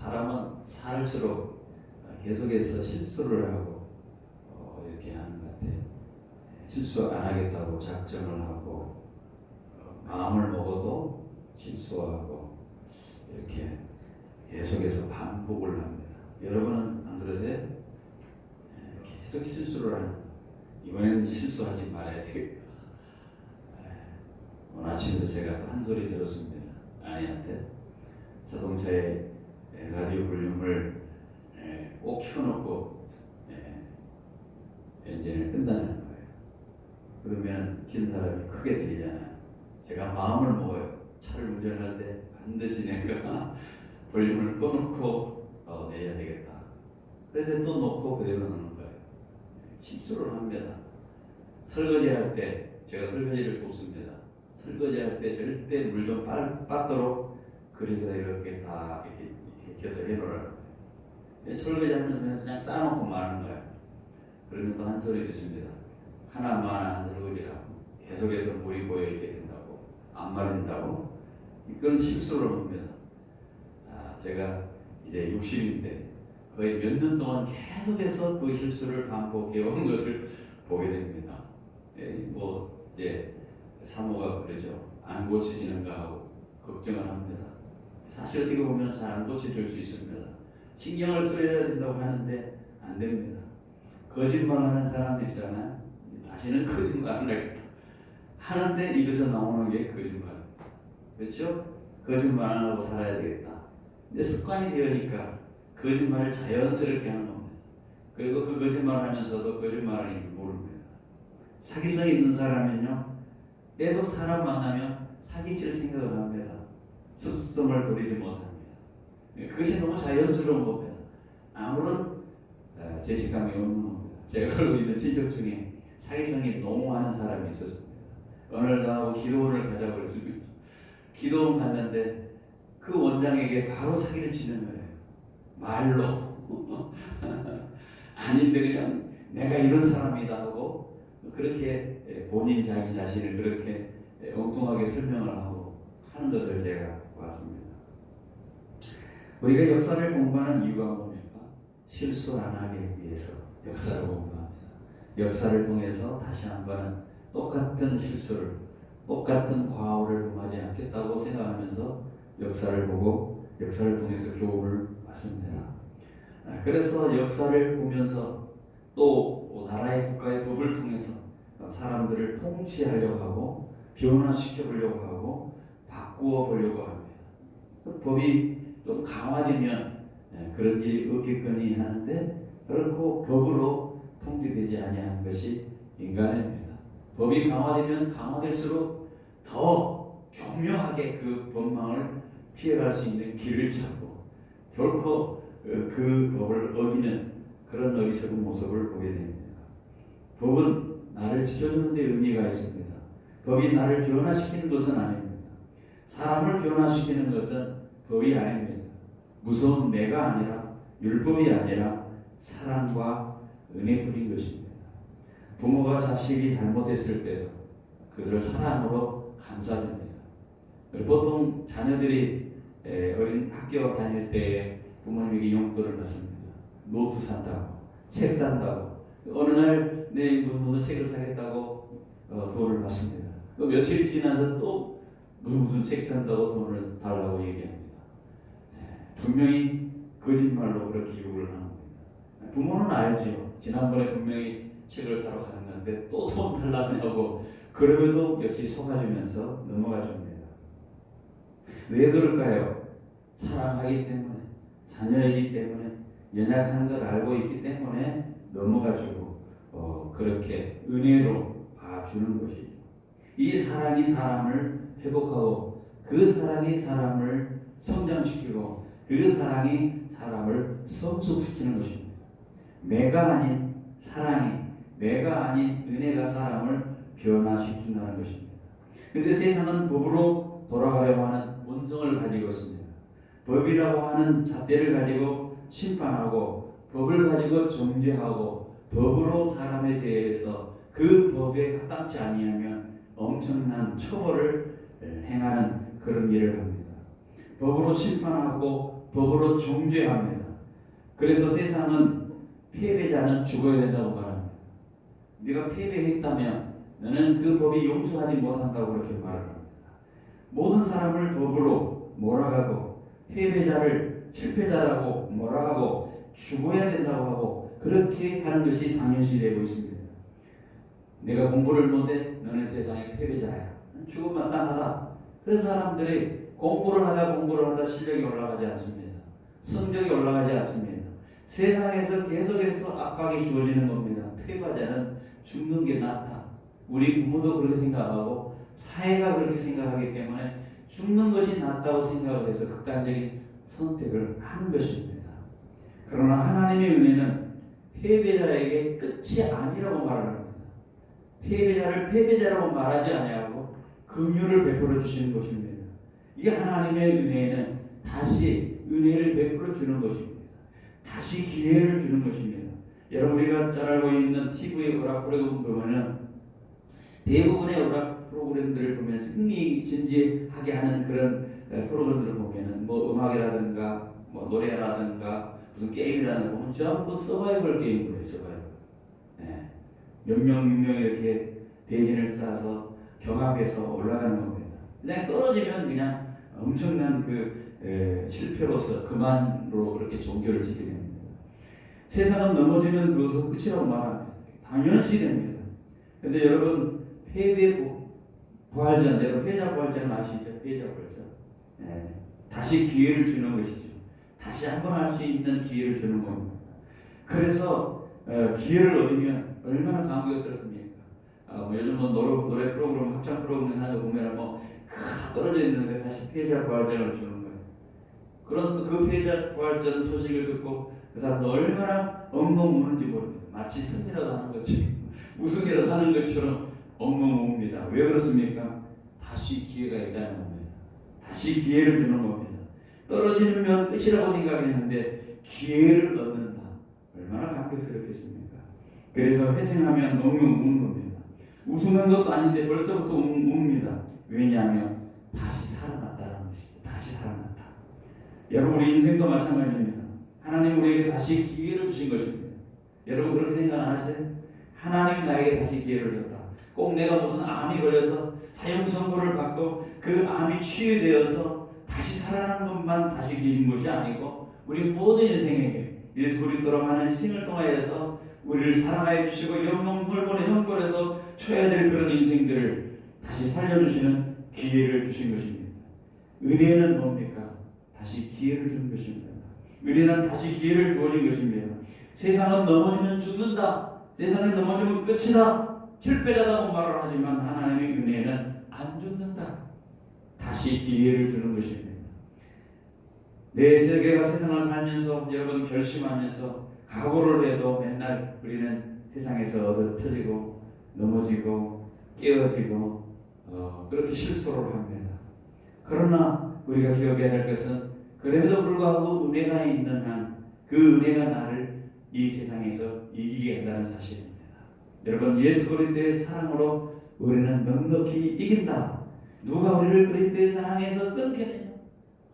사람은 살수록 계속해서 실수를 하고 이렇게 하는 것 같아요. 실수 안 하겠다고 작정을 하고 마음을 먹어도 실수하고 이렇게 계속해서 반복을 합니다. 여러분은 안 그러세요? 계속 실수를 하는 거예요. 이번에는 실수하지 말아야 되겠다. 오늘 아침에도 제가 또 한 소리 들었습니다. 아내한테 자동차에 라디오 볼륨을 꼭 켜놓고 엔진을 끈다는 거예요. 그러면 긴 사람이 크게 들리잖아요. 제가 마음을 먹어요. 차를 운전할 때 반드시 내가 볼륨을 꺼놓고 내야 되겠다. 그런데 또 놓고 그대로 놓는 거예요. 실수를 합니다. 설거지할 때 제가 설거지를 돕습니다. 설거지할 때 절대 물 좀 빠도록 그래서 이렇게 다 이렇게 해서 해놓으라고. 설거지하면서 그냥 싸놓고 마는 거예요. 그러면 또 한 소리 듣습니다. 하나만 설거지라고 계속해서 물이 고여있게 된다고 안 마른다고. 이건 실수를 합니다. 제가 이제 60인데 거의 몇 년 동안 계속해서 그 실수를 반복해온 것을 보게 됩니다. 뭐 이제 사모가 그러죠. 안 고치시는가 하고 걱정을 합니다. 사실 어떻게 보면 잘 안 고쳐질 수 있습니다. 신경을 써야 된다고 하는데 안 됩니다. 거짓말하는 사람들 있잖아요. 다시는 거짓말 안 하겠다 하는데 입에서 나오는 게 거짓말입니다. 그렇죠? 거짓말 안 하고 살아야 되겠다. 근데 습관이 되니까 거짓말을 자연스럽게 하는 겁니다. 그리고 그 거짓말을 하면서도 거짓말을 모릅니다. 사기성 있는 사람은요, 계속 사람 만나면 사기칠 생각을 합니다. 습성을 버리지 못합니다. 그것이 너무 자연스러운 겁니다. 아무런 죄책감이 없는 겁니다. 제가 알고 있는 친척 중에 사기성이 너무 많은 사람이 있었습니다. 어느 날 나하고 기도원을 가자고 그랬습니다. 기도원 갔는데 그 원장에게 바로 사기를 치는 거예요. 말로. 아닌데 그냥 내가 이런 사람이다 하고 그렇게 본인 자기 자신을 그렇게 엉뚱하게 설명을 하고 하는 것을 제가 봤습니다. 우리가 역사를 공부하는 이유가 뭡니까? 실수 안 하기 위해서 역사를 공부합니다. 역사를 통해서 다시 한번 똑같은 실수를, 똑같은 과오를 범하지 않겠다고 생각하면서 역사를 보고 역사를 통해서 교훈을 받습니다. 그래서 역사를 보면서 또 나라의 국가의 법을 통해서 사람들을 통치하려고 하고 변화시켜 보려고 하고 바꾸어 보려고 합니다. 법이 좀 강화되면 그런 일이 없겠거니 하는데 결코 법으로 통제되지 아니하는 것이 인간입니다. 법이 강화되면 강화될수록 더 교묘하게 그 법망을 피해갈 수 있는 길을 찾고 결코 그 법을 어기는 그런 어리석은 모습을 보게 됩니다. 법은 나를 지켜주는 데 의미가 있습니다. 법이 나를 변화시키는 것은 아닙니다. 사람을 변화시키는 것은 법이 아닙니다. 무서운 매가 아니라 율법이 아니라 사랑과 은혜뿐인 것입니다. 부모가 자식이 잘못했을 때도 그것을 사랑으로 감싸줍니다. 보통 자녀들이 어린 학교 다닐 때 부모님에게 용돈을 받습니다. 노트 산다고, 책 산다고. 어느 날 내 무슨 책을 사겠다고 돈을 받습니다. 며칠 지나서 또 무슨 책 산다고 돈을 달라고 얘기합니다. 분명히 거짓말로 그렇게 요구를 하는 겁니다. 부모는 알죠. 지난번에 분명히 책을 사러 가는 건데 또 돈 달라고 하고 그럼에도 역시 속아주면서 넘어가 줍니다. 왜 그럴까요? 사랑하기 때문에, 자녀이기 때문에, 연약한 걸 알고 있기 때문에 넘어가주고 그렇게 은혜로 봐주는 것이죠. 이 사랑이 사람을 회복하고 그 사랑이 사람을 성장시키고 그 사랑이 사람을 성숙시키는 것입니다. 매가 아닌 사랑이, 매가 아닌 은혜가 사람을 변화시킨다는 것입니다. 그런데 세상은 법으로 돌아가려고 하는 본성을 가지고 있습니다. 법이라고 하는 잣대를 가지고 심판하고 법을 가지고 정죄하고 법으로 사람에 대해서 그 법에 합당치 아니하면 엄청난 처벌을 행하는 그런 일을 합니다. 법으로 심판하고 법으로 정죄합니다. 그래서 세상은 패배자는 죽어야 된다고 말합니다. 네가 패배했다면 너는 그 법이 용서하지 못한다고 그렇게 말을 합니다. 모든 사람을 법으로 몰아가고 패배자를 실패자라고 몰아가고 죽어야 된다고 하고 그렇게 하는 것이 당연시되고 있습니다. 내가 공부를 못해 너는 세상의 패배자야. 죽음 마땅하다. 그래서 사람들이 공부를 하다 실력이 올라가지 않습니다. 성적이 올라가지 않습니다. 세상에서 계속해서 압박이 주어지는 겁니다. 패배자는 죽는 게 낫다. 우리 부모도 그렇게 생각하고 사회가 그렇게 생각하기 때문에 죽는 것이 낫다고 생각을 해서 극단적인 선택을 하는 것입니다. 그러나 하나님의 은혜는 패배자에게 끝이 아니라고 말을 합니다. 패배자를 패배자라고 말하지 아니하고 긍휼을 베풀어 주시는 것입니다. 이게 하나님의 은혜는 다시 은혜를 베풀어 주는 것입니다. 다시 기회를 주는 것입니다. 여러분 우리가 잘 알고 있는 TV의 오락 프로그램 보면은 대부분의 오락 프로그램들을 보면 흥미진진하게 하는 그런 프로그램들을 보면은 뭐 음악이라든가 뭐 노래라든가 무슨 게임이라는 거 보면 전부 서바이벌 게임으로 해요. 서바이벌. 네. 몇 명 이렇게 대진을 쌓아서 경합해서 올라가는 겁니다. 그냥 떨어지면 그냥 엄청난 실패로서 그만으로 그렇게 종교를 짓게 됩니다. 세상은 넘어지면 그것은 끝이라고 말합니다. 당연시 됩니다. 근데 여러분 패배 부활전, 여러분 패자 부활전은 아시죠? 패자 부활전. 네. 다시 기회를 주는 것이죠. 다시 한번 할 수 있는 기회를 주는 겁니다. 그래서 기회를 얻으면 얼마나 감격스럽습니까? 요즘 뭐 노래 프로그램, 합창 프로그램 하는 거 보면 다 떨어져 있는데 다시 패자 부활전을 주는 거예요. 그런 그 패자 부활전 소식을 듣고 그 사람들 얼마나 엉엉 우는지 모릅니다. 마치 승리라도 하는 것처럼 우승이라도 하는 것처럼 엉엉 웁니다. 왜 그렇습니까? 다시 기회가 있다는 겁니다. 다시 기회를 주는 겁니다. 떨어지면 끝이라고 생각했는데 기회를 얻는다. 얼마나 감격스럽겠습니까? 그래서 회생하면 엉엉 우는 겁니다. 웃는 것도 아닌데 벌써부터 웁니다. 왜냐하면 다시 살아났다는 것이죠. 다시 살아났다. 여러분 우리 인생도 마찬가지입니다. 하나님 우리에게 다시 기회를 주신 것입니다. 여러분 그렇게 생각 안 하세요? 하나님 나에게 다시 기회를 줬다. 꼭 내가 무슨 암이 걸려서 사형 선고를 받고 그 암이 치유되어서 다시 살아나는 것만 다시 기회인 것이 아니고 우리 모든 인생에게 예수 그리스도로 하는 신을 통하여서 우리를 사랑하여 주시고 영혼불본의 형벌에서 쳐야 될 그런 인생들을 다시 살려주시는 기회를 주신 것입니다. 은혜는 뭡니까? 다시 기회를 주는 것입니다. 은혜는 다시 기회를 주어진 것입니다. 세상은 넘어지면 죽는다. 세상에 넘어지면 끝이다. 실패자라고 말을 하지만 하나님의 은혜는 안 죽는다. 다시 기회를 주는 것입니다. 내 세계가 세상을 살면서 여러분 결심하면서 각오를 해도 맨날 우리는 세상에서 얻어터지고 넘어지고 깨어지고 그렇게 실수를 합니다. 그러나 우리가 기억해야 할 것은 그럼에도 불구하고 은혜가 있는 한 그 은혜가 나를 이 세상에서 이기게 한다는 사실입니다. 여러분 예수 그리스도의 사랑으로 우리는 넉넉히 이긴다. 누가 우리를 그리스도의 사랑에서 끊겠느냐?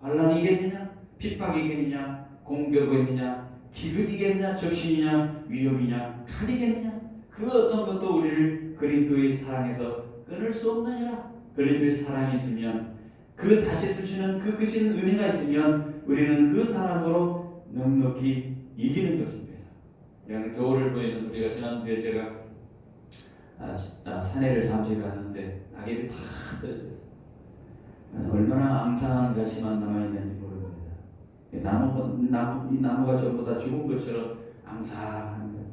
환난이 이겠느냐? 핍박이 이겠느냐? 공격이겠느냐? 기근이겠느냐? 적신이냐? 위험이냐? 칼이겠느냐? 그 어떤 것도 우리를 그리스도의 사랑에서 끊을 수 없느니라. 그리스도의 사랑이 있으면 그 다시 주시는 그 크신 은혜가 있으면 우리는 그 사랑으로 넉넉히 이기는 것입니다. 겨울을 보이는 우리가 지난주에 제가 산에를 잠시 갔는데 낙엽이 다 떨어졌어요. 얼마나 앙상한 가시만 남아있는지 모릅니다. 이 나무가 전부 다 죽은 것처럼 앙상합니다.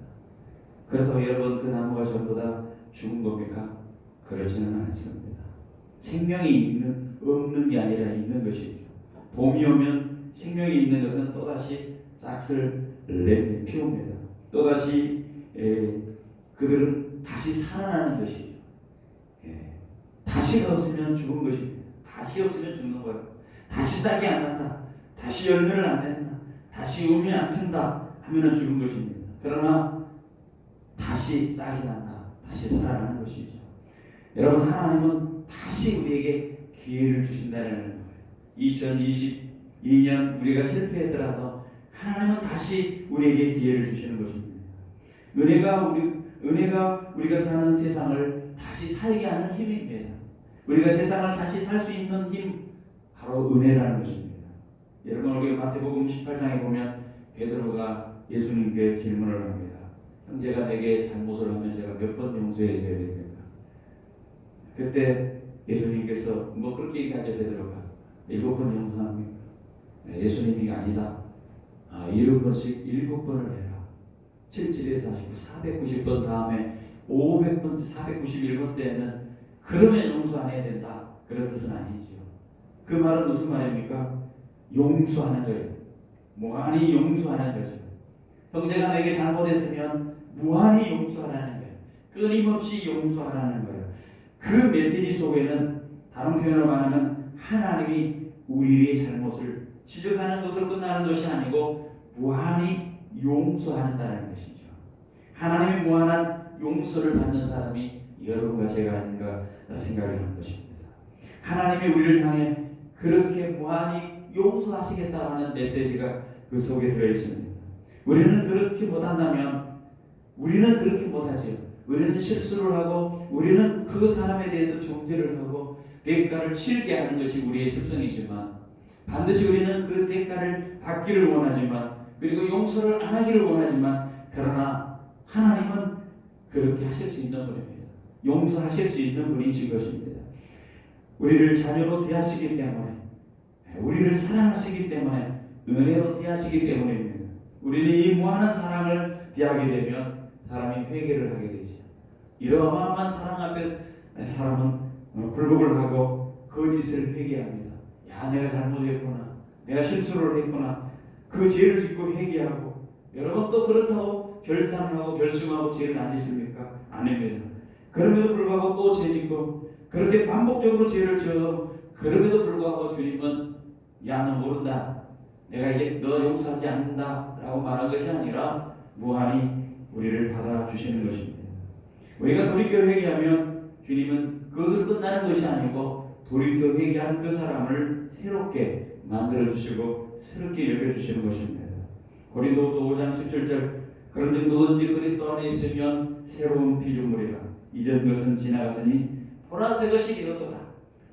그렇다고 여러분 그 나무가 전부 다 죽은 겁니까? 그렇지는 않습니다. 생명이 없는 게 아니라 있는 것이죠. 봄이 오면 생명이 있는 것은 또다시 싹을 피웁니다. 또다시 그들은 다시 살아나는 것이죠. 다시가 없으면 죽은 것입니다. 다시 없으면 죽는 거예요. 다시 싹이 안 난다. 다시 열매를 안 낸다. 다시 움이 안 튼다 하면 죽은 것입니다. 그러나 다시 싹이 난다. 다시 살아나는 것이죠. 여러분 하나님은 다시 우리에게 기회를 주신다는 거예요. 2022년 우리가 실패했더라도 하나님은 다시 우리에게 기회를 주시는 것입니다. 은혜가 우리가 사는 세상을 다시 살게 하는 힘입니다. 우리가 세상을 다시 살 수 있는 힘, 바로 은혜라는 것입니다. 여러분, 우리 마태복음 18장에 보면 베드로가 예수님께 질문을 합니다. 형제가 내게 잘못을 하면 제가 몇 번 용서해 줘야 됩니까? 그때 예수님께서 뭐 그렇게 얘기하죠. 베드로가 7번 용서합니까? 예수님이 아니다. 70번씩 7번을 해라. 77에 49, 490번 다음에 500번, 491번 때에는 그러면 용서 안 해야 된다. 그런 뜻은 아니죠. 그 말은 무슨 말입니까? 용서하는 거예요. 무한히 용서하는 거죠. 형제가 내게 잘못했으면 무한히 용서하라는 거예요. 끊임없이 용서하라는 거예요. 그 메시지 속에는 다른 표현으로 말하면 하나님이 우리의 잘못을 지적하는 것으로 끝나는 것이 아니고 무한히 용서한다는 것이죠. 하나님의 무한한 용서를 받는 사람이 여러분과 제가 아닌가 생각을 하는 것입니다. 하나님이 우리를 향해 그렇게 무한히 용서하시겠다는 메시지가 그 속에 들어있습니다. 우리는 그렇게 못한다면 우리는 그렇게 못하죠. 우리는 실수를 하고 우리는 그 사람에 대해서 정죄를 하고 대가를 치르게 하는 것이 우리의 습성이지만 반드시 우리는 그 대가를 받기를 원하지만 그리고 용서를 안 하기를 원하지만 그러나 하나님은 그렇게 하실 수 있는 분입니다. 용서하실 수 있는 분이신 것입니다. 우리를 자녀로 대하시기 때문에 우리를 사랑하시기 때문에 은혜로 대하시기 때문입니다. 우리는 이 무한한 사랑을 대하게 되면 사람이 회개를 하게 되죠. 이런 어마어마한 사랑 앞에 사람은 굴복을 하고 거짓을 회개합니다. 야, 내가 잘못했구나. 내가 실수를 했구나. 그 죄를 짓고 회개하고 여러분 또 그렇다고 결단을 하고 결심하고 죄를 안 짓습니까? 아닙니다. 그럼에도 불구하고 또 죄 짓고 그렇게 반복적으로 죄를 지어도 그럼에도 불구하고 주님은 야, 너 모른다. 내가 이제 너 용서하지 않는다 라고 말한 것이 아니라 무한히 우리를 받아주시는 것입니다. 우리가 돌이켜 회개하면 주님은 그것으로 끝나는 것이 아니고 돌이켜 회개한 그 사람을 새롭게 만들어주시고 새롭게 여겨주시는 것입니다. 고린도후서 5장 17절 그런즉 누구든지 그리스도 안에 있으면 새로운 피조물이라 이전 것은 지나갔으니 보라새 것이 되었도다.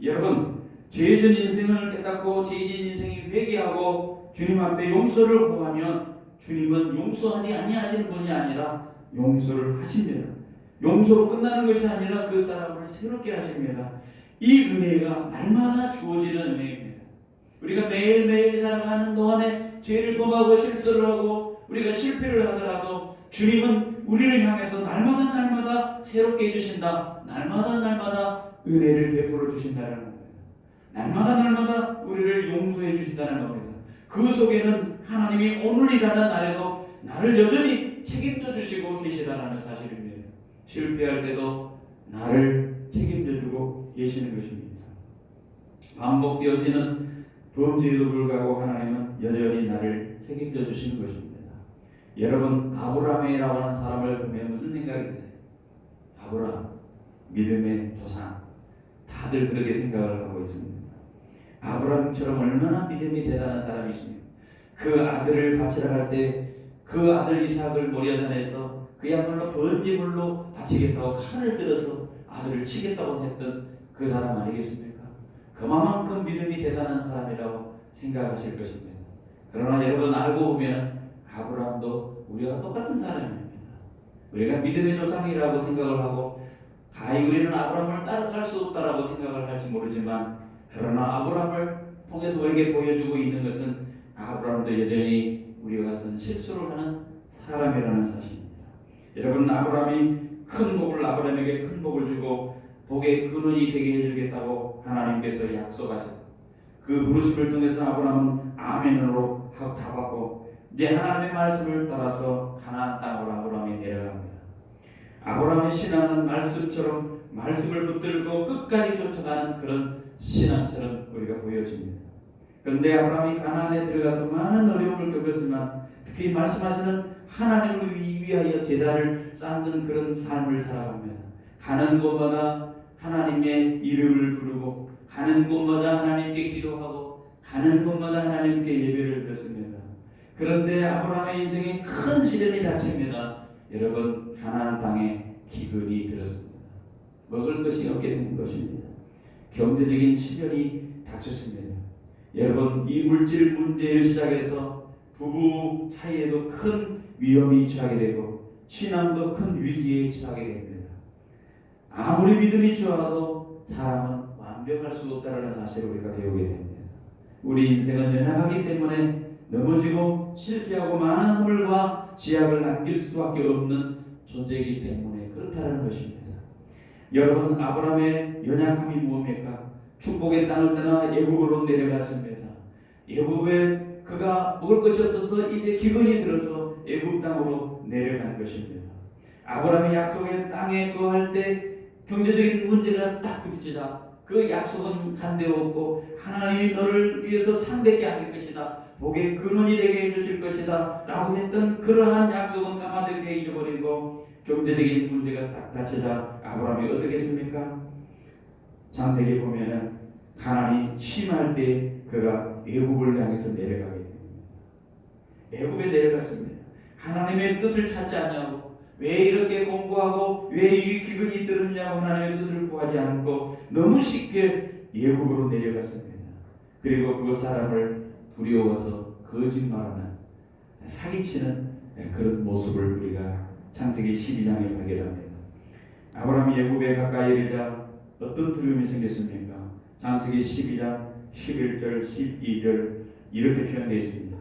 여러분, 죄진 인생을 깨닫고 죄진 인생이 회개하고 주님 앞에 용서를 구하면 주님은 용서하지 아니하시는 분이 아니라 용서를 하십니다. 용서로 끝나는 것이 아니라 그 사람을 새롭게 하십니다. 이 은혜가 날마다 주어지는 은혜입니다. 우리가 매일매일 살아가는 동안에 죄를 범하고 실수를 하고 우리가 실패를 하더라도 주님은 우리를 향해서 날마다 새롭게 해주신다. 날마다 은혜를 베풀어 주신다는 겁니다. 날마다 우리를 용서해 주신다는 겁니다. 그 속에는 하나님이 오늘이라는 날에도 나를 여전히 책임져 주시고 계시다는 사실입니다. 실패할 때도 나를 책임져 주고 계시는 것입니다. 반복되어지는 범죄에도 불구하고 하나님은 여전히 나를 책임져 주시는 것입니다. 여러분, 아브라함이라고 하는 사람을 보면 무슨 생각이 드세요? 아브라함, 믿음의 조상. 다들 그렇게 생각을 하고 있습니다. 아브라함처럼 얼마나 믿음이 대단한 사람이십니까? 그 아들을 바치러 갈 때 그 아들 이삭을 모리아산에서 그야말로 번제물로 바치겠다고 칼을 들어서 아들을 치겠다고 했던 그 사람 아니겠습니까? 그만큼 믿음이 대단한 사람이라고 생각하실 것입니다. 그러나 여러분 알고 보면 아브라함도 우리가 똑같은 사람입니다. 우리가 믿음의 조상이라고 생각을 하고 가히 우리는 아브라함을 따라갈 수 없다라고 생각을 할지 모르지만 그러나 아브라함을 통해서 우리에게 보여주고 있는 것은 아브라함도 여전히 우리와 같은 실수를 하는 사람이라는 사실입니다. 여러분, 아브라함이 큰 복을 아브라함에게 큰 복을 주고 복의 근원이 되게 해주겠다고 하나님께서 약속하셨다. 그 부르심을 통해서 아브라함은 아멘으로 하고 답하고 이제 하나님의 말씀을 따라서 가나안 땅으로 아브라함이 내려갑니다. 아브라함의 신앙은 말씀처럼 말씀을 붙들고 끝까지 쫓아가는 그런 신앙처럼 우리가 보여집니다. 그런데 아브라함이 가나안에 들어가서 많은 어려움을 겪었지만 특히 말씀하시는 하나님을 위하여 제단을 쌓는 그런 삶을 살아갑니다. 가는 곳마다 하나님의 이름을 부르고 가는 곳마다 하나님께 기도하고 가는 곳마다 하나님께 예배를 드렸습니다. 그런데 아브라함의 인생에 큰 시련이 닥칩니다. 여러분, 가나안 땅에 기근이 들었습니다. 먹을 것이 없게 된 것입니다. 경제적인 시련이 닥쳤습니다. 여러분, 이 물질 문제를 시작해서 부부 사이에도 큰 위험이 처하게 되고 신앙도 큰 위기에 처하게 됩니다. 아무리 믿음이 좋아도 사람은 완벽할 수 없다는 사실을 우리가 배우게 됩니다. 우리 인생은 연약하기 때문에 넘어지고 실패하고 많은 허물과 지약을 남길 수밖에 없는 존재이기 때문에 그렇다는 것입니다. 여러분, 아브라함의 연약함이 무엇입니까? 축복의 땅을 떠나 애굽으로 내려갔습니다. 애굽에 그가 먹을 것이 없어서 이제 기근이 들어서 애굽 땅으로 내려간 것입니다. 아브라함이 약속의 땅에 거할 때 경제적인 문제가 딱 부딪히자 그 약속은 간대없고 하나님이 너를 위해서 창대케 할 것이다, 복의 근원이 되게 해주실 것이다 라고 했던 그러한 약속은 까마득하게 잊어버리고 경제적인 문제가 딱 닥치자 아브라함이 어떻게 했습니까? 창세기 보면은 가나안이 심할 때 그가 애굽을 향해서 내려가게 됩니다. 애굽에 내려갔습니다. 하나님의 뜻을 찾지 않냐고, 왜 이렇게 공부하고 왜 이 기근이 들었냐고 하나님의 뜻을 구하지 않고 너무 쉽게 애굽으로 내려갔습니다. 그리고 그곳 사람을 두려워서 거짓말하는, 사기치는 그런 모습을 우리가 창세기 12장에 발견합니다. 아브라함이 애굽에 가까이 이르자 어떤 두려움이 생겼습니까? 창세기 12장 11절 12절 이렇게 표현되어 있습니다.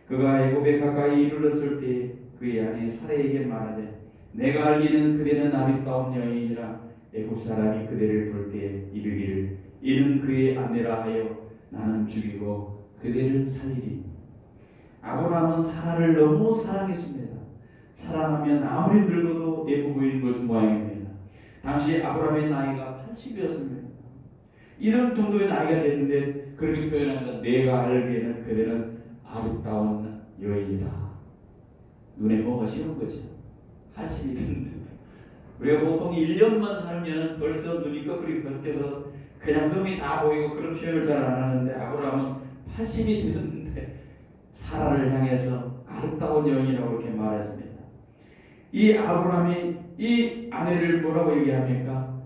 그가 애굽에 가까이 이르렀을 때 그의 아내 사라에게 말하되 내가 알기는 그대는 아름다운 여인이라 애굽 사람이 그대를 볼 때 이르기를 이는 그의 아내라 하여 나는 죽이고 그대를 살리리. 아브라함은 사라를 너무 사랑했습니다. 사랑하면 아무리 늙어도 예뻐 보이는 것은 모양입니다. 당시 아브라함의 나이가 80이었습니다. 이런 정도의 나이가 됐는데 그렇게 표현합니다. 내가 알기에는 그대는 아름다운 여인이다. 눈에 뭐가 씌는 거죠. 80이 됐는데 우리가 보통 1년만 살면 벌써 눈이 꺼풀이 벗겨서 그냥 흠이 다 보이고 그런 표현을 잘 안 하는데 아브라함은 80이 되었는데 사라를 향해서 아름다운 여인이라고 이렇게 말했습니다. 이 아브라함이 이 아내를 뭐라고 얘기합니까?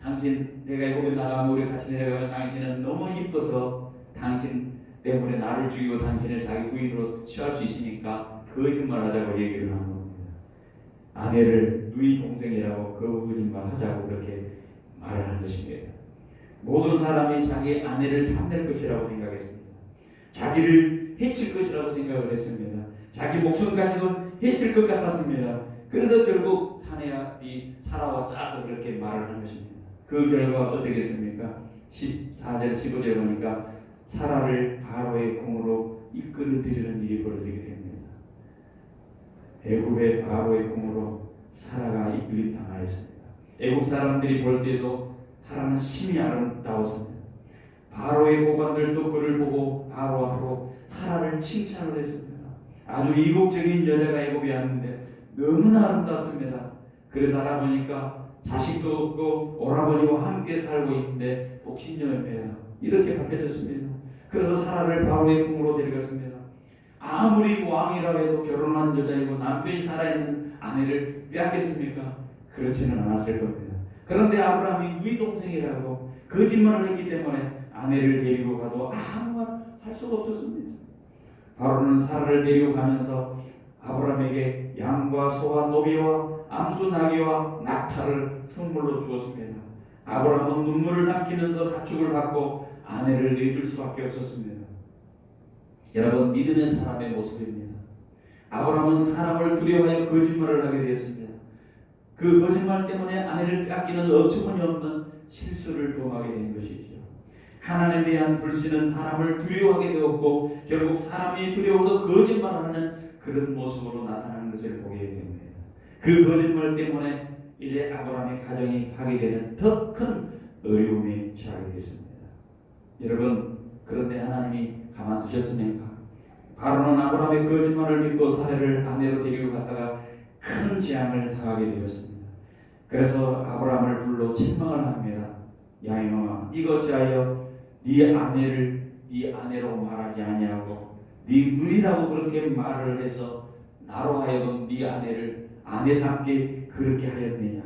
당신, 내가 애굽에 나가면 우리 같이 내려가면 당신은 너무 이뻐서 당신 때문에 나를 죽이고 당신을 자기 부인으로 취할 수 있으니까 거짓말하자고 얘기를 한 겁니다. 아내를 누이 동생이라고 거짓말 하자고 그렇게 말을 한 것입니다. 모든 사람이 자기 아내를 탐낼 것이라고 생각했습니다. 자기를 해칠 것이라고 생각을 했습니다. 자기 목숨까지도 해칠 것 같았습니다. 그래서 결국 사내이 사라와 짜서 그렇게 말을 한 것입니다. 그 결과 어떻게 했습니까? 14절 15절 보니까 사라를 바로의 궁으로 이끌어 들이는 일이 벌어지게 됩니다. 애굽의 바로의 궁으로 사라가 이끌림 당하였습니다. 애굽 사람들이 볼 때도 사라는 심히 아름다웠습니다. 바로의 고관들도 그를 보고 바로 앞으로 사라를 칭찬을 했습니다. 아주 이국적인 여자가 애굽에 왔는데 너무나 아름답습니다. 그래서 알아보니까 자식도 없고 오라버니와 함께 살고 있는데 독신녀입니다. 이렇게 밝혀졌습니다. 그래서 사라를 바로의 궁으로 데려갔습니다. 아무리 왕이라 해도 결혼한 여자이고 남편이 살아있는 아내를 빼앗겠습니까? 그렇지는 않았을 겁니다. 그런데 아브라함이 누이 동생이라고 거짓말을 했기 때문에 아내를 데리고 가도 아무 말 할 수가 없었습니다. 바로는 사라를 데리고 가면서 아브라함에게 양과 소와 노비와 암수 나귀와 낙타를 선물로 주었습니다. 아브라함은 눈물을 삼키면서 가축을 받고 아내를 내줄 수밖에 없었습니다. 여러분, 믿음의 사람의 모습입니다. 아브라함은 사람을 두려워하여 거짓말을 하게 되었습니다. 그 거짓말 때문에 아내를 뺏기는 어처구니 없는 실수를 범하게 된 것이죠. 하나님에 대한 불신은 사람을 두려워하게 되었고 결국 사람이 두려워서 거짓말을 하는 그런 모습으로 나타나는 것을 보게 됩니다. 그 거짓말 때문에 이제 아브라함의 가정이 파괴되는 더 큰 어려움에 처하게 됐습니다. 여러분, 그런데 하나님이 가만두셨습니까? 바로는 아브라함의 거짓말을 믿고 사라를 아내로 데리고 갔다가 큰 재앙을 당하게 되었습니다. 그래서 아브라함을 불러 책망을 합니다. 야 이놈아, 이것저하여 네 아내를 네 아내라고 말하지 아니하고 네 누이라고 그렇게 말을 해서 나로 하여금 네 아내를 아내 삼게 그렇게 하였느냐.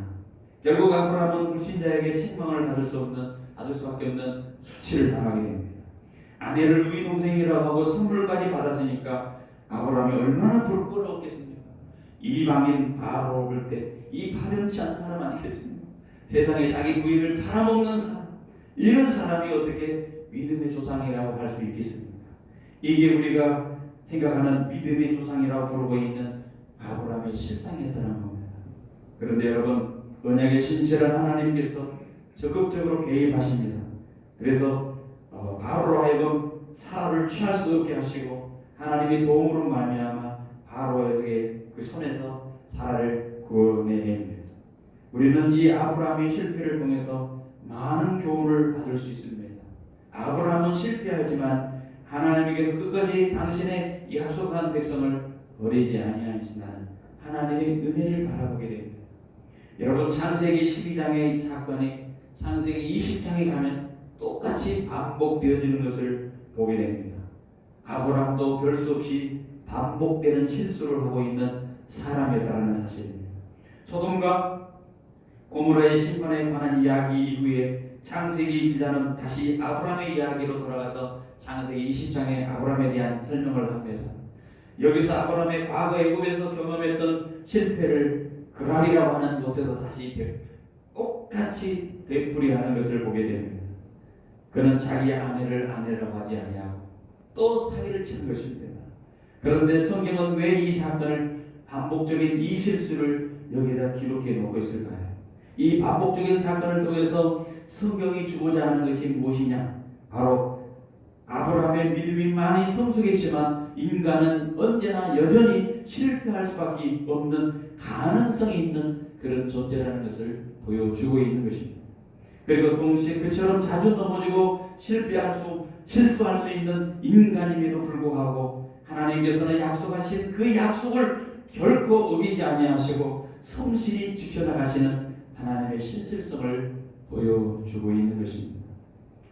결국 아브라함은 불신자에게 책망을 받을 수밖에 없는 수치를 당하게 됩니다. 아내를 누이 동생이라고 하고 선물까지 받았으니까 아브라함이 얼마나 부끄러웠겠습니까? 이방인 바로 볼 때 이 파렴치한 사람 아니겠습니까? 세상에 자기 부인을 팔아먹는 사람, 이런 사람이 어떻게 믿음의 조상이라고 할 수 있겠습니까? 이게 우리가 생각하는 믿음의 조상이라고 부르고 있는 아브라함의 실상이었다는 겁니다. 그런데 여러분, 언약의 신실한 하나님께서 적극적으로 개입하십니다. 그래서 바로로 하여금 사라를 취할 수 없게 하시고 하나님의 도움으로 말미암아 바로에게 그 손에서 사라를 구원해냅니다. 우리는 이 아브라함의 실패를 통해서 많은 교훈을 받을 수 있습니다. 아브라함은 실패하지만 하나님께서 끝까지 당신의 약속한 백성을 버리지 아니하신다는 하나님의 은혜를 바라보게 됩니다. 여러분, 창세기 12장의 사건이 창세기 20장에 가면 똑같이 반복되어지는 것을 보게 됩니다. 아브라함도 별 수 없이 반복되는 실수를 하고 있는 사람이었다는 사실입니다. 소돔과 고모라의 심판에 관한 이야기 이후에 창세기 기자는 다시 아브라함의 이야기로 돌아가서 창세기 20장에 아브라함에 대한 설명을 합니다. 여기서 아브라함의 과거 애굽에서 경험했던 실패를 그랄이라고 하는 곳에서 다시 똑같이 되풀이하는 것을 보게 됩니다. 그는 자기 아내를 아내라고 하지 아니하고 또 사기를 치는 것입니다. 그런데 성경은 왜 이 사건을 반복적인 이 실수를 여기다 기록해 놓고 있을까요? 이 반복적인 사건을 통해서 성경이 주고자 하는 것이 무엇이냐? 바로 아브라함의 믿음이 많이 성숙했지만 인간은 언제나 여전히 실패할 수밖에 없는 가능성이 있는 그런 존재라는 것을 보여주고 있는 것입니다. 그리고 동시에 그처럼 자주 넘어지고 실수할 수 있는 인간임에도 불구하고 하나님께서는 약속하신 그 약속을 결코 어기지 아니하시고 성실히 지켜나가시는 하나님의 신실성을 보여주고 있는 것입니다.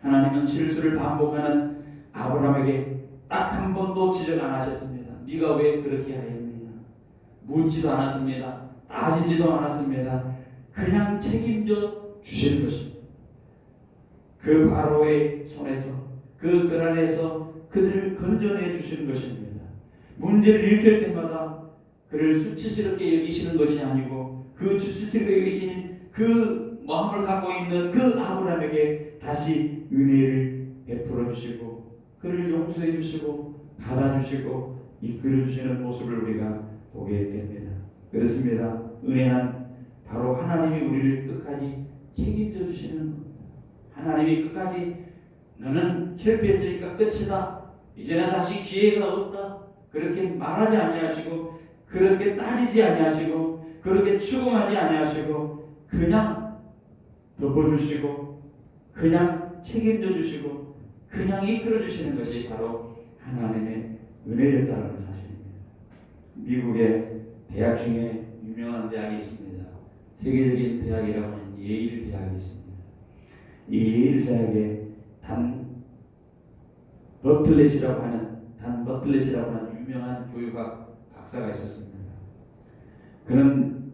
하나님은 실수를 반복하는 아브라함에게 딱 한 번도 지적 안 하셨습니다. 네가 왜 그렇게 하였느냐? 묻지도 않았습니다. 따지지도 않았습니다. 그냥 책임져 주시는 것입니다. 그 바로의 손에서 그 고난에서 그들을 건져내 주시는 것입니다. 문제를 일으킬 때마다 그를 수치스럽게 여기시는 것이 아니고 그 수치스럽게 여기신 그 마음을 갖고 있는 그 아브라함에게 다시 은혜를 베풀어 주시고 그를 용서해 주시고 받아주시고 이끌어 주시는 모습을 우리가 보게 됩니다. 그렇습니다. 은혜는 바로 하나님이 우리를 끝까지 책임져 주시는 겁니다. 하나님이 끝까지 너는 실패했으니까 끝이다. 이제는 다시 기회가 없다. 그렇게 말하지 아니하시고 그렇게 따지지 아니하시고 그렇게 추궁하지 아니하시고 그냥 덮어주시고 그냥 책임져 주시고 그냥 이끌어 주시는 것이 바로 하나님의 은혜였다는 사실입니다. 미국의 대학 중에 유명한 대학이 있습니다. 세계적인 대학이라고 하는 예일 대학이 있습니다. 이 예일 대학에 단 버틀렛이라고 하는 유명한 교육학 박사가 있었습니다. 그는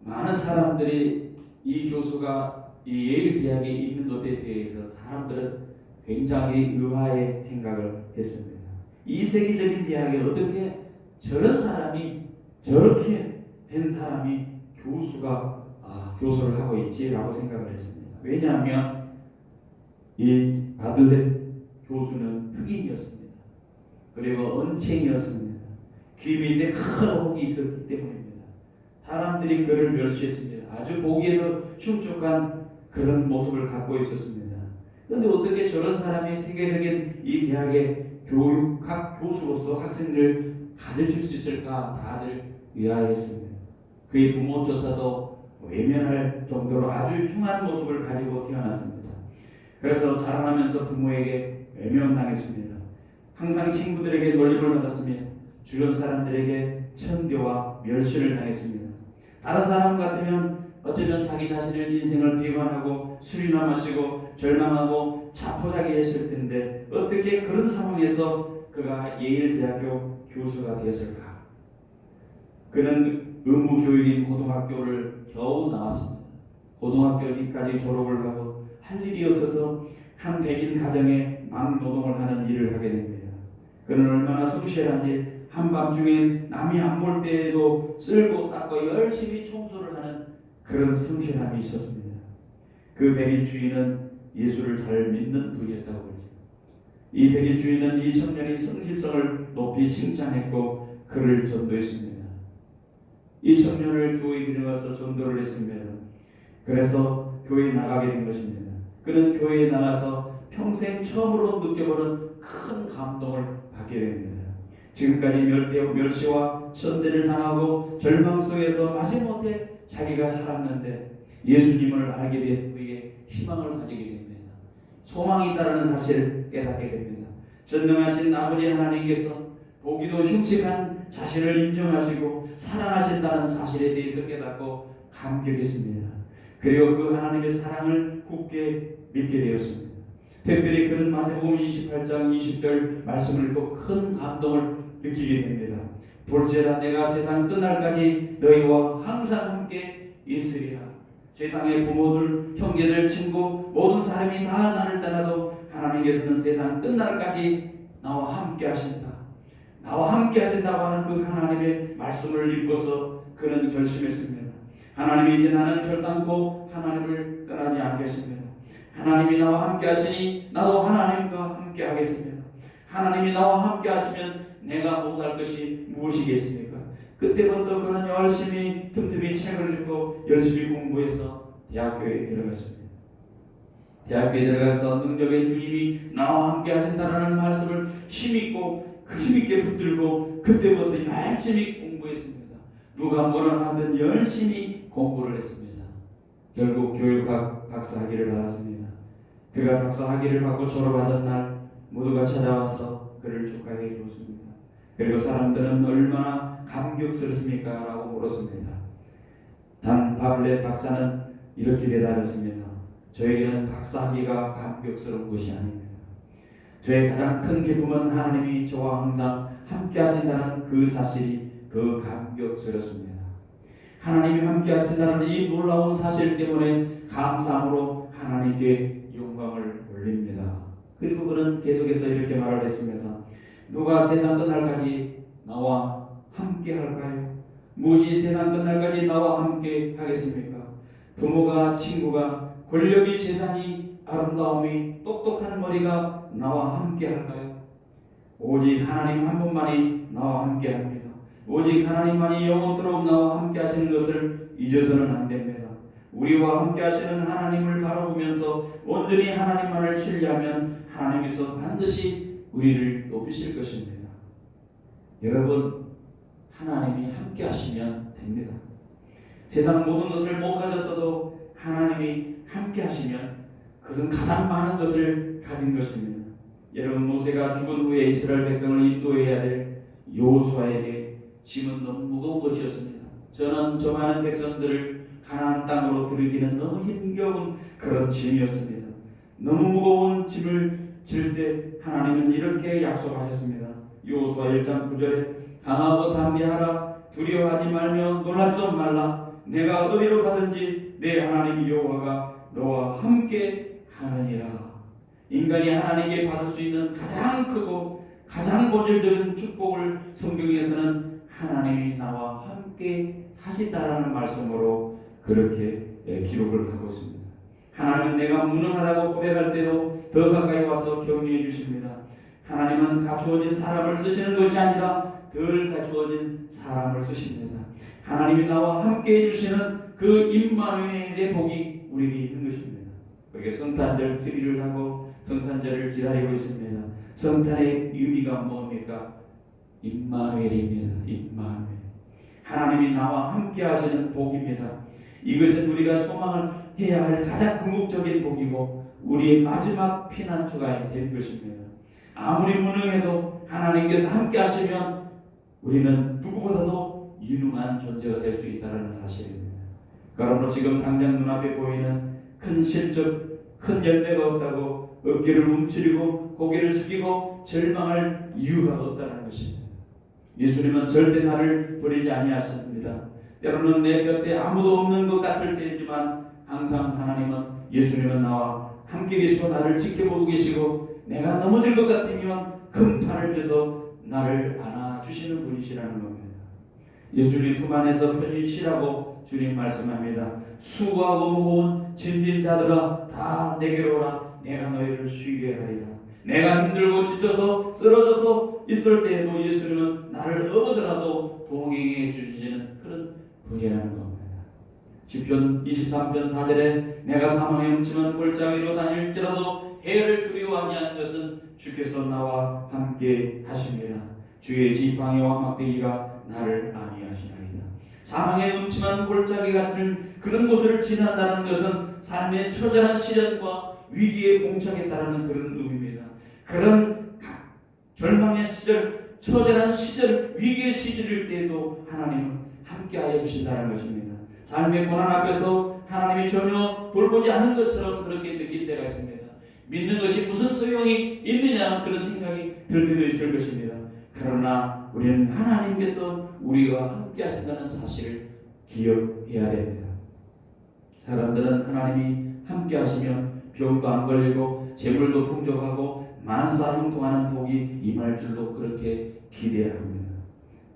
많은 사람들이 이 교수가 이 예일 대학에 있는 것에 대해서 사람들은 굉장히 의아의 생각을 했습니다. 이 세계적인 대학에 어떻게 저런 사람이 저렇게 된 사람이 교수를 하고 있지라고 생각을 했습니다. 왜냐하면 이 바들렛 교수는 흑인이었습니다. 그리고 언챙이였습니다. 귀 밑에 큰 혹이 있었기 때문입니다. 사람들이 그를 멸시했습니다. 아주 보기에도 흉측한 그런 모습을 갖고 있었습니다. 그런데 어떻게 저런 사람이 세계적인 이 대학의 교육학 교수로서 학생들을 가르칠 수 있을까 다들 의아해했습니다. 그의 부모조차도 외면할 정도로 아주 흉한 모습을 가지고 태어났습니다. 그래서 자라나면서 부모에게 외면당했습니다. 항상 친구들에게 놀림을 받았습니다. 주변 사람들에게 천대와 멸시를 당했습니다. 다른 사람 같으면 어쩌면 자기 자신의 인생을 비관하고 술이나 마시고 절망하고 또 자포자기했을 텐데 어떻게 그런 상황에서 그가 예일대학교 교수가 되었을까? 그는 의무교육인 고등학교를 겨우 나왔습니다. 고등학교까지 졸업을 하고 할 일이 없어서 한 백인 가정에 막노동을 하는 일을 하게 됩니다. 그는 얼마나 성실한지 한밤중에 남이 안 볼 때에도 쓸고 닦고 열심히 청소를 하는 그런 성실함이 있었습니다. 그 백인 주인은 예수를 잘 믿는 분이었다고 그러죠. 이 백인 주인은 이 청년이 성실성을 높이 칭찬했고 그를 전도했습니다. 이 청년을 교회에 데려가서 전도를 했습니다. 그래서 교회에 나가게 된 것입니다. 그는 교회에 나가서 평생 처음으로 느껴보는 큰 감동을 받게 됩니다. 지금까지 멸시와 선대를 당하고 절망 속에서 마지못해 자기가 살았는데 예수님을 알게 된 후에 희망을 가지게 됩니다. 소망이 있다는 사실을 깨닫게 됩니다. 전능하신 아버지 하나님께서 보기도 흉측한 자신을 인정하시고 사랑하신다는 사실에 대해서 깨닫고 감격했습니다. 그리고 그 하나님의 사랑을 굳게 믿게 되었습니다. 특별히 그는 마태복음 28장 20절 말씀을 읽고 큰 감동을 느끼게 됩니다. 볼지어다 내가 세상 끝날까지 너희와 항상 함께 있으리라. 세상의 부모들, 형제들, 친구 모든 사람이 다 나를 떠나도 하나님께서는 세상 끝날까지 나와 함께 하신다. 나와 함께 하신다고 하는 그 하나님의 말씀을 읽고서 그는 결심했습니다. 하나님이 이제 나는 결단코 하나님을 떠나지 않겠습니다. 하나님이 나와 함께 하시니 나도 하나님과 함께 하겠습니다. 하나님이 나와 함께 하시면 내가 못할 것이 무엇이겠습니까? 그때부터 그는 열심히 틈틈이 책을 읽고 열심히 공부해서 대학교에 들어갔습니다. 대학교에 들어가서 능력의 주님이 나와 함께 하신다는 말씀을 힘있고 힘있게 붙들고 그때부터 열심히 공부했습니다. 누가 뭐라 하든 열심히 공부를 했습니다. 결국 교육학 박사학위를 받았습니다. 그가 박사학위를 받고 졸업하던 날 모두가 찾아와서 그를 축하해 주었습니다. 그리고 사람들은 얼마나 감격스럽습니까? 라고 물었습니다. 단 바블렛 박사는 이렇게 대답했습니다. 저에게는 박사학위가 감격스러운 것이 아닙니다. 저의 가장 큰 기쁨은 하나님이 저와 항상 함께 하신다는 그 사실이 더 감격스럽습니다. 하나님이 함께 하신다는 이 놀라운 사실 때문에 감사함으로 하나님께 영광을 올립니다. 그리고 그는 계속해서 이렇게 말을 했습니다. 누가 세상 끝날까지 나와 함께 할까요? 무엇이 세상 끝날까지 나와 함께 하겠습니까? 부모가, 친구가, 권력이, 재산이, 아름다움이, 똑똑한 머리가 나와 함께 할까요? 오직 하나님 한 분만이 나와 함께 합니다. 오직 하나님만이 영원토록 나와 함께 하시는 것을 잊어서는 안 됩니다. 우리와 함께 하시는 하나님을 바라보면서 온전히 하나님만을 신뢰하면 하나님께서 반드시 우리를 높이실 것입니다. 여러분, 하나님이 함께 하시면 됩니다. 세상 모든 것을 못 가졌어도 하나님이 함께 하시면 그것은 가장 많은 것을 가진 것입니다. 여러분, 모세가 죽은 후에 이스라엘 백성을 인도해야 될 여호수아에게 짐은 너무 무거운 것이었습니다. 저는 저 많은 백성들을 가나안 땅으로 들이기는 너무 힘겨운 그런 짐이었습니다. 너무 무거운 짐을 질 때 하나님은 이렇게 약속하셨습니다. 여호수아 1장 9절에 강하고 담대하라. 두려워하지 말며 놀라지도 말라. 내가 어디로 가든지 내 하나님 여호와가 너와 함께 하느니라. 인간이 하나님께 받을 수 있는 가장 크고 가장 본질적인 축복을 성경에서는 하나님이 나와 함께 하신다라는 말씀으로 그렇게 기록을 하고 있습니다. 하나님은 내가 무능하다고 고백할 때도 더 가까이 와서 격려해 주십니다. 하나님은 갖추어진 사람을 쓰시는 것이 아니라 덜 갖추어진 사람을 쓰십니다. 하나님이 나와 함께 해주시는 그 임마누엘의 복이 우리에게 있는 것입니다. 그렇게 성탄절 트리를 하고 성탄절을 기다리고 있습니다. 성탄의 의미가 뭡니까? 임마누엘입니다. 임마누엘. 하나님이 나와 함께 하시는 복입니다. 이것은 우리가 소망을 해야 할 가장 궁극적인 복이고 우리의 마지막 피난처가 된 것입니다. 아무리 무능해도 하나님께서 함께 하시면 우리는 누구보다도 유능한 존재가 될 수 있다는 사실입니다. 그러므로 지금 당장 눈앞에 보이는 큰 실적, 큰 열매가 없다고 어깨를 움츠리고 고개를 숙이고 절망할 이유가 없다는 것입니다. 예수님은 절대 나를 버리지 아니하십니다. 때로는 내 곁에 아무도 없는 것 같을 때이지만 항상 하나님은, 예수님은 나와 함께 계시고 나를 지켜보고 계시고, 내가 넘어질 것 같으면 큰 팔을 펴서 나를 안아주시는 분이시라는 겁니다. 예수님 품 안에서 편히 쉬라고 주님 말씀합니다. 수고하고 무거운 짐진 자들아 다 내게로 오라. 내가 너희를 쉬게 하리라. 내가 힘들고 지쳐서 쓰러져서 있을 때에도 예수님은 나를 업어서라도 동행해 주시는 그런 분이라는 겁니다. 시편 23편 4절에 내가 사망의 음침한 골짜기로 다닐지라도 해를 두려워하지 않는 것은 주께서 나와 함께 하십니다. 주의 지팡이와 막대기가 나를 안위하시나이다. 사망의 음침한 골짜기 같은 그런 곳을 지난다는 것은 삶의 처절한 시련과 위기에 봉착했다는 그런 의미입니다. 그런 절망의 시절, 처절한 시절, 위기의 시절일 때에도 하나님은 함께하여 주신다는 것입니다. 삶의 고난 앞에서 하나님이 전혀 돌보지 않은 것처럼 그렇게 느낄 때가 있습니다. 믿는 것이 무슨 소용이 있느냐 그런 생각이 들 때도 있을 것입니다. 그러나 우리는 하나님께서 우리와 함께 하신다는 사실을 기억해야 됩니다. 사람들은 하나님이 함께 하시면 병도 안 걸리고 재물도 풍족하고 만사형통하는 복이 임할 줄로 그렇게 기대합니다.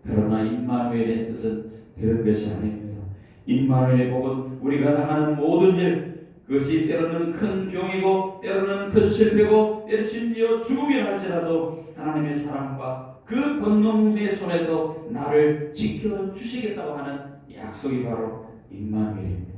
그러나 임마누엘의 뜻은 그런 것이 아닙니다. 임마누엘의 복은 우리가 당하는 모든 일, 그것이 때로는 큰 병이고 때로는 큰 실패고 때로 심지어 죽음이라 할지라도 하나님의 사랑과 그 권능의 손에서 나를 지켜주시겠다고 하는 약속이 바로 임마누엘입니다.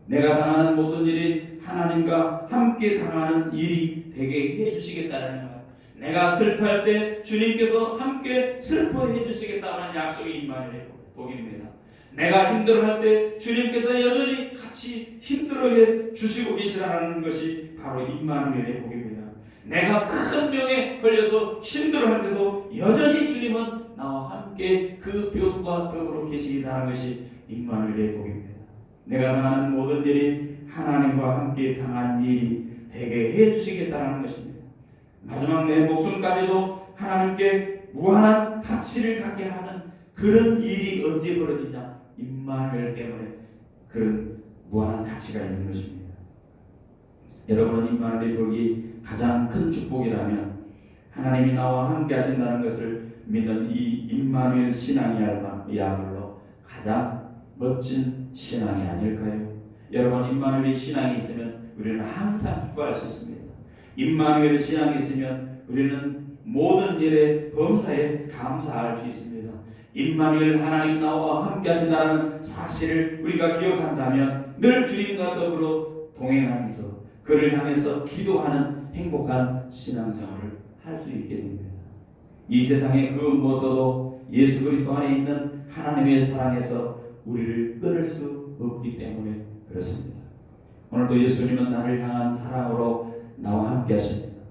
내가 당하는 모든 일이 하나님과 함께 당하는 일이 되게 해주시겠다는 것, 내가 슬퍼할 때 주님께서 함께 슬퍼해 주시겠다는 약속이 임마누엘의 복입니다. 내가 힘들어할 때 주님께서 여전히 같이 힘들어해 주시고 계시라는 것이 바로 임마누엘의 복입니다. 내가 큰 병에 걸려서 힘들어할 때도 여전히 주님은 나와 함께 그 병과 벽으로 계시다는 것이 임마누엘의 복입니다. 내가 당하는 모든 일이 하나님과 함께 당한 일이 되게 해주시겠다는 것입니다. 마지막 내 목숨까지도 하나님께 무한한 가치를 갖게 하는 그런 일이 언제 벌어지냐? 임마누엘 때문에 그런 무한한 가치가 있는 것입니다. 여러분은 임마누엘의 복이 가장 큰 축복이라면 하나님이 나와 함께 하신다는 것을 믿는 이 임마누엘 신앙이야말로 가장 멋진 신앙이 아닐까요? 여러분, 임마누엘 신앙이 있으면 우리는 항상 기뻐할 수 있습니다. 임마누엘 신앙이 있으면 우리는 모든 일에 범사에 감사할 수 있습니다. 임마누엘 하나님 나와 함께 하신다는 사실을 우리가 기억한다면 늘 주님과 더불어 동행하면서 그를 향해서 기도하는 행복한 신앙생활을 할 수 있게 됩니다. 이 세상의 그 무엇도 예수 그리스도 안에 있는 하나님의 사랑에서 우리를 끊을 수 없기 때문에 그렇습니다. 오늘도 예수님은 나를 향한 사랑으로 나와 함께 하십니다.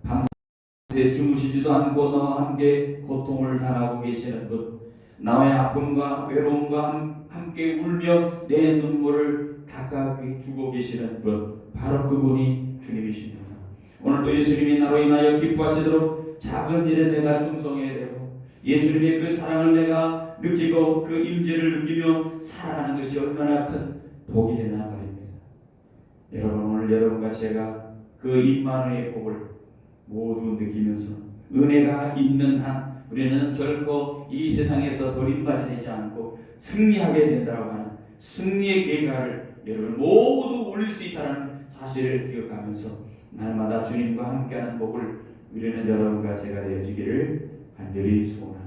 밤새 주무시지도 않고 나와 함께 고통을 당하고 계시는 분, 나의 아픔과 외로움과 함께 울며 내 눈물을 닦아주고 계시는 분, 바로 그분이 주님이십니다. 오늘도 예수님이 나로 인하여 기뻐하시도록 작은 일에 내가 충성해야 되고 예수님의 그 사랑을 내가 느끼고 그 임재를 느끼며 살아가는 것이 얼마나 큰 복이 되나 말입니다. 여러분, 오늘 여러분과 제가 그 임마누엘의 복을 모두 느끼면서 은혜가 있는 한 우리는 결코 이 세상에서 버림받지 되지 않고 승리하게 된다고 하는 승리의 계가를 여러분 모두 올릴 수 있다는 사실을 기억하면서 날마다 주님과 함께하는 복을 누리는 여러분과 제가 되어지기를 간절히 소원합니다.